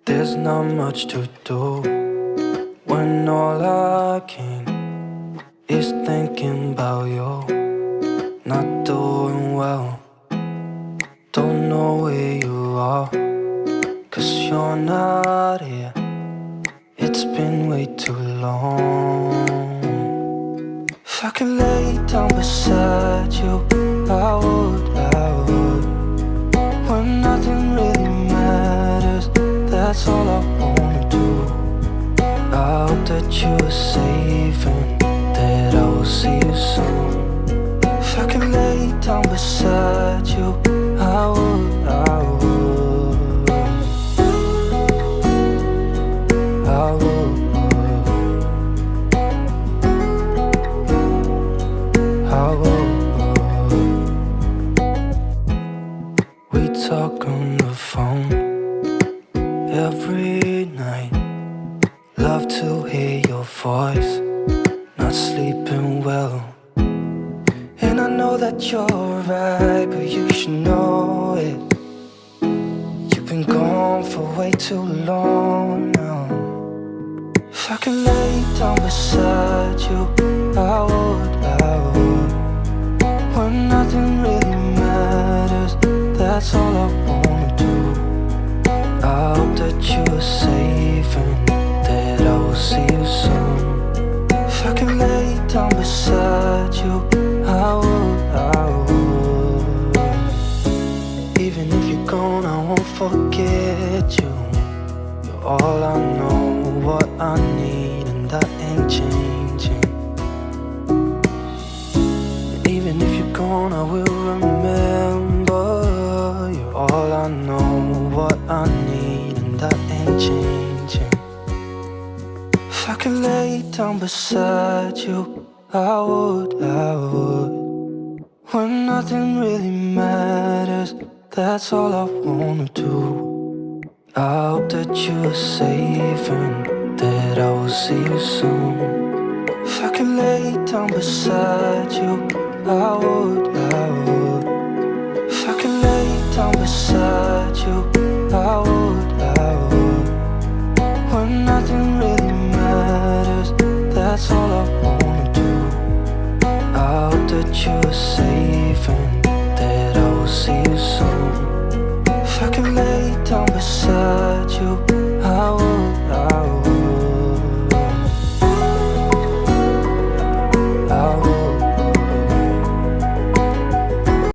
There's not much to do when all I can is thinking about you. Not doing well, don't know where you are, 'cause you're not here. It's been way too long. If I could lay down beside you, I would. When nothing really matters, that's all I wanna do. I hope that you are safe and that I will see you soon. If I could lay down beside you, I would. I would. We talk on the phone every night. Love to hear your voice. Not sleeping well, and I know that you're right, but you should know it. You've been gone for way too long now. If I could lay down beside you, I would. When nothing really matters, that's all I wanna do. I hope that you are safe and that I will see you soon. If I could lay down beside you, I would. Even if you're gone, I won't forget you. You're all I know, what I need, and that ain't changing. And even if you're gone, I will remember. You're all I know, what I need, and that ain't changing. If I could lay down beside you, I would. When nothing really matters, that's all I wanna do. I hope that you are safe and that I will see you soon. If I could lay down beside you, I would. If I could lay down beside